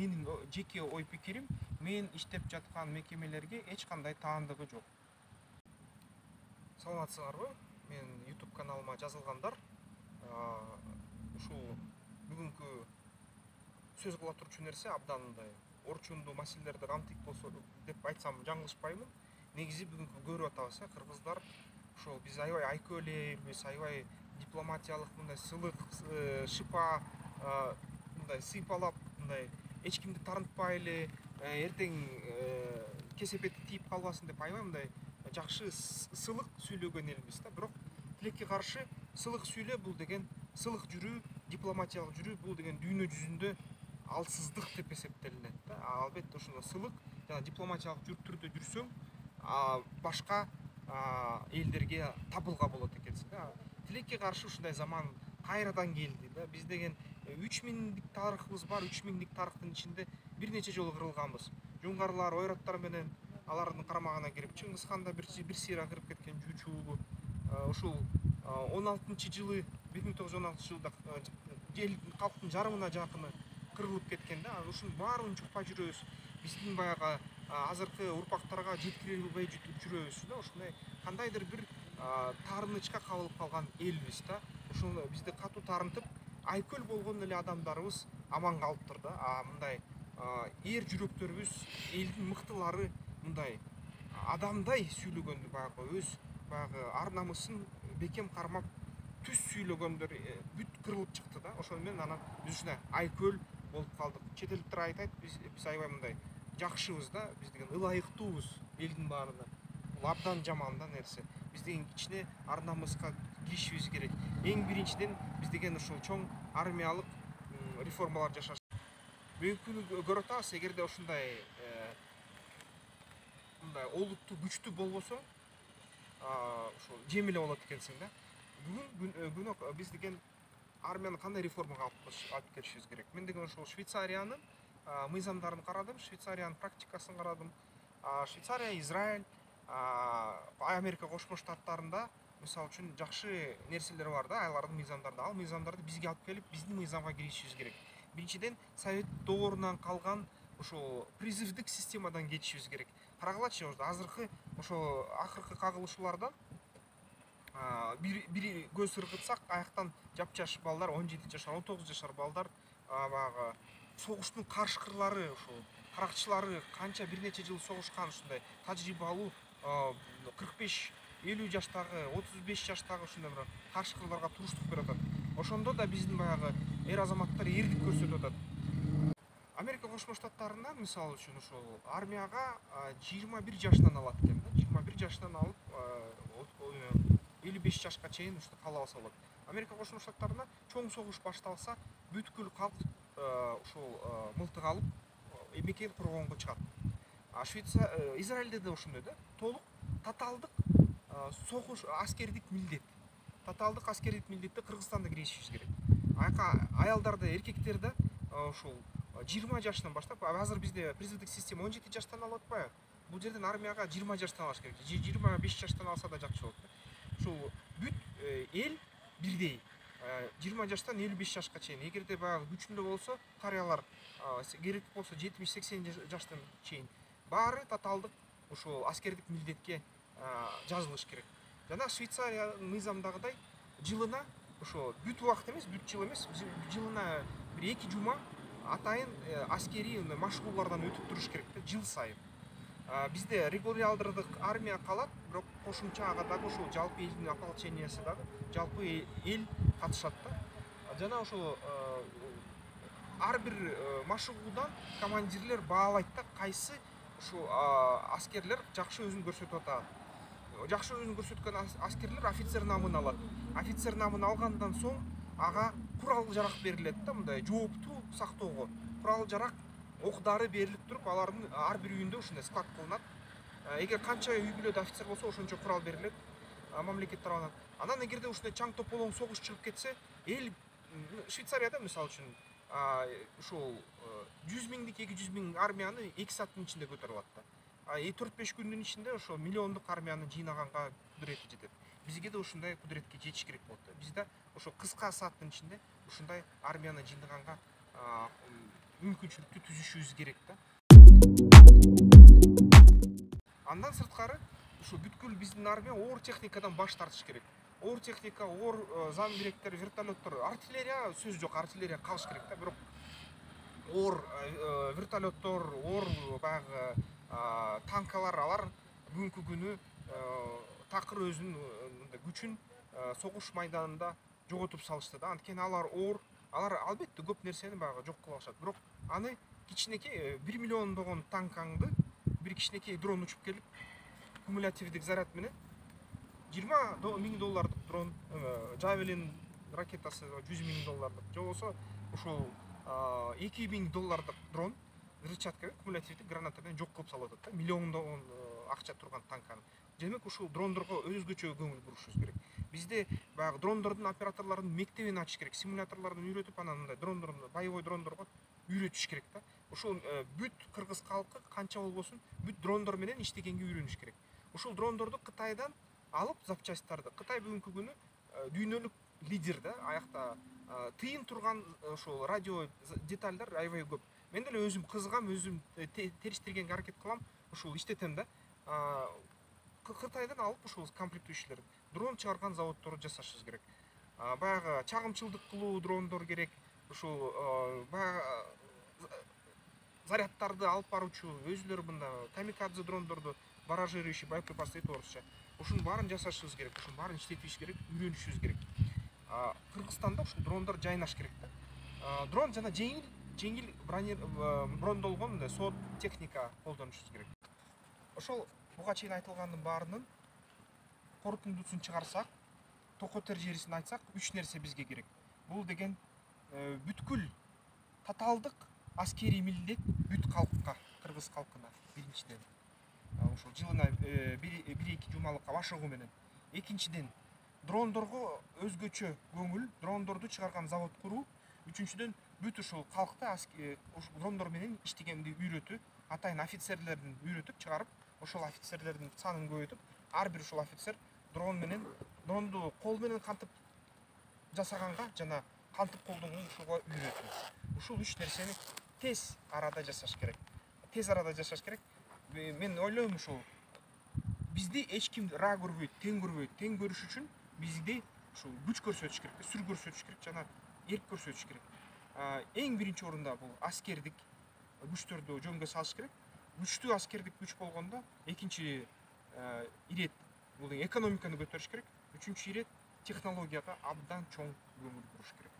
менин жеке ой пикирим, мен иштеп жаткан мекемелерге эч кандай таандыгы жок. Саламатсыздарбы? Мен YouTube каналыма жазылгандар. Ушул бүгүнкү сөз кыла турчу нерсе абдан мындай орчундуу маселелерди камтыйт болсо деп айтсам жаңылышпаймын. Негизи бүгүнкү көрүп атабыз, кыргыздар ошол биз аябай айкөө элебиз, аябай дипломатиялык мындай сылык, шыпа мындай сыйпалап, мындай эч кимди тарынтпай эле эртең кесепети тийип калбасын деп аябай мындай жакшы сылык сүйлөгөн элбиз да. Бирок тилекке каршы сылык сүйлөө бул деген сылык жүрүү, дипломатиялык жүрүү бул деген дүйнө жүзүндө алсыздык деп эсептелинет да. Албетте ушундай сылык жана дипломатиялык түрдө жүрсөң, башка элдерге табылга болот экенсиң да. Тилекке каршы ушундай заман кайрадан келди да. Биз деген 3000 тарыхыбыз бар. 3000 тарыхтын ичинде бир нече жолу кырылганбыз. Жунгарлар, ойраттар менен алардын карамагына кирип, Чыңгызханда бир сыйра кирип кеткен Жучу уулу. Ушул 16-жылы 1916-жылда эл калктын жарымына жакыны кырылып кеткен да. Ушунун баарын жукпай жүрөбүз. Биздин баягы азыркы урпактарга жеткире албай жүрөбүз да. Ушундай кандайдыр бир таарынычка кабылып калган элбиз да. Ошону бизди катуу таарынтып, айкөл болгон эле адамдарыбыз аман калыптыр да. Мындай эр жүрөктөрүбүз, элдин мыктылары мындай адамдай сүйлөгөндү, баягы өз баягы ар намысын бекем кармап түз сүйлөгөндөр бүт кырылып чыкты да. Ошону менен анан биз ушундай айкөл болуп калдык. Чет элдиктер айтат, биз аябай мындай жакшыбыз да, биз деген ылайыктуубуз элдин баарына. Бул абдан жаман да нерсе. Биз деген кичине ар намыска киришибиз керек. Эң биринчиден биз деген ушул чоң армиялык реформалар жашаш. Бүгүнкү күнү көрүп атабыз, эгерде ушундай мындай олуттуу күчтүү болбосо, ошол жеңил болот экенсиң да. Бүгүн биз деген армияны кандай реформага алып келишибиз керек? Мен деген ошол Швейцариянын мыйзамдарын карадым, Швейцариянын практикасын карадым. Швейцария, Израиль, Америка Кошмо Штаттарында мисалы үчүн жакшы нерселер бар да, алардын мыйзамдарында. Ал мыйзамдарды бизге алып келип, биздин мыйзамга киришибиз керек. Биринчиден, Совет доорунан калган ошол призывдык системадан кетишибиз керек. Карагылачы, азыркы ошол акыркы кагылышуулардан бири көз ыргытсак, аяктан жапжаш балдар, 17 жашар, 19 жашар балдар баягы согуштун каршкырлары, ошол каракчылары канча бир нече жыл согушкан, ушундай тажрыйбалуу 45-50 жаштагы, 35 жаштагы ушундай бир каршкырларга туруштук берип атат. Ошондо да биздин баягы эр азаматтар эрдик көрсөтүп атат. Америка Кошмо Штаттарында мисалы үчүн ошол армияга 21 жаштан алат экен да. 21 жаштан алып 55 жашка чейин ушта кала алса болот. Америка Кошмо Штаттарында чоң согуш башталса, бүткүл калк ошол мылтык алып мекен коргонго чыгат. Израилде да ошондой да. Толук татаалдык согуш аскердик милдет. Татаалдык аскердик милдетти Кыргызстанда киришибиз керек. Аялдарда, эркектерде ошол 20 жаштан баштап, азыр бизде призывдык система 17 жаштан алып атпайбы? Бул жерден армияга 20 жаштан алыш керек. 25 жаштан алса да жакшы болот. Ушул бүт эл бирдей. 20 жаштан 55 жашка чейин. Эгерде баягы күчүндө болсо, карыялар керек болсо 70-80 жаштан чейин баары татаалдык ошол аскердик милдетке жазылыш керек. Жана Швейцариянын мыйзамдагыдай жылына ошо бүт убакыт эмес, бүт жыл эмес, жылына бир 2 жума атайын аскерий машыгуулардан өтүп туруш керек да, жыл сайын. Бизде регулярдык армия калат, бирок кошумча ага дагы ошол жалпы элдин ополчениясы дагы, жалпы эл катышат да. Жана ошол ар бир машыгуудан командирлер баалайт да, кайсы ушул аскерлер жакшы өзүн көрсөтүп атат. Жакшы өзүн көрсөткөн аскерлер офицер намын алат. Офицер намын алгандан соң ага курал жарак берилет да, мындай жоопту сактоого. Курал жарак, ок-дары берилип туруп, алардын ар бир үйүндө ушундай склад кылынат. Эгер канча үй бүлөдө офицер болсо, ошончо курал берилет мамлекет тарабынан. Анан эгерде ушундай чаң тополоң согуш чыгып кетсе, эл Швейцарияда мисалы үчүн ушул 100 миңдик, 200 миң армияны 2 сааттын ичинде көтөрүп алат да. 4-5 күндүн ичинде ошо миллиондук армияны жыйнаганга кудурети жетет. Бизге да ушундай кудуретке жетиш керек болот. Бизде ошо кыска сааттын ичинде ушундай армияны жыйнаганга мүмкүнчүлүктү түзүшүбүз керек да. Андан сырткары ушу бүткүл биздин армия оор техникадан баш тартыш керек. Оор техника, оор замбиректер, вертолеттор, артиллерия сөз жок, артиллерия калыш керек да. Бирок оор вертолеттор, оор баягы танкалар, алар бүгүнкү күнү такыр өзүнүн күчүн согуш майданында жоготуп салышты да. Анткени алар оор, алар албетте көп нерсени баягы жок кыла алышат. Бирок аны кичинекей 1 миллиондогон танкаңды бир кичинекей дрон учуп келип, кумулятивдик заряд менен 20 000 доллардык дрон, Javelin ракетасы $100 000, же болбосо ушул 2 000 доллардык дрон взрывчаткамен, кумулятивдик граната менен жок кылып салып атат да, миллиондогон акча турган танканы. Демек ушул дрондорго өзгөчө көңүл бурушубуз керек. Бизде баягы дрондордун операторлордун мектебин ачыш керек, симуляторлордун үйрөтүп, анан мындай дрондордун, боевой дрондорго үйрөтүш керек да. Ушул бүт кыргыз калкы канча болбосун бүт дрондор менен иштегенге үйрөнүш керек. Ушул дрондорду Кытайдан алып, запчасттарды, Кытай бүгүнкү күнү дүйнөлүк лидер да. Аякта тыйын турган ошол радио детальдар аябай көп. Мен деле өзүм кызыгам, өзүм териштиргенге аракет кылам, ушул иштетем да. Кытайдан алып ушул комплектүүчүлөр, дрон чыгарган заводдорду жасашыбыз керек. Баягы чагымчылдык кылуу дрондор керек. Ушул баягы заряддарды алып баруучу өзүлөрү мында камикадзе дрондорду, баражирующий боеприпас дейт орусча. Ушунун баарын жасашыбыз керек, ушунун баарын иштетишибиз керек, үйрөнүшүбүз керек. Кыргызстанда ушул дрондор жайнаш керек да. Дрон жана жеңил брондолгон сот техника колдонушубуз керек. Ошол буга чейин айтылгандын баарынын корутундусун чыгарсак, токотер жерисин айтсак, 3 нерсе бизге керек. Бул деген бүткүл татаалдык аскерий милдет бүт калкка, кыргыз калкына биринчиден. Ошол жылына 1-2 жумалыкка башыгуу менен. Экинчиден, дрондорго өзгөчө көңүл, дрондорду чыгарган завод куруу. Үчүнчүдөн, бүт ушул калкта дрондор менен иштегенди үйрөтүү, атайын офицерлердин үйрөтүп чыгарып, ошол офицерлердин санын көбөйтүп, ар бир ушул офицер дронду кол менен кантип жасаганга жана кантип колдонууга үйрөтүү. Ушул 3 нерсени тез арада жасаш керек. Мен ойлойм, ушул бизди эч ким ра көрбөйт, тең көрбөйт. Тең көрүш үчүн бизди ушул күч көрсөтүш керек, сүр көрсөтүш керек жана эрк көрсөтүш керек. Эң биринчи орунда бул аскердик күчтөрдү жөнгө салыш керек. Күчтүү аскердик күч болгондо экинчи ирет бул экономиканы көтөрүш керек. Үчүнчү ирет технологияга абдан чоң көңүл буруш керек.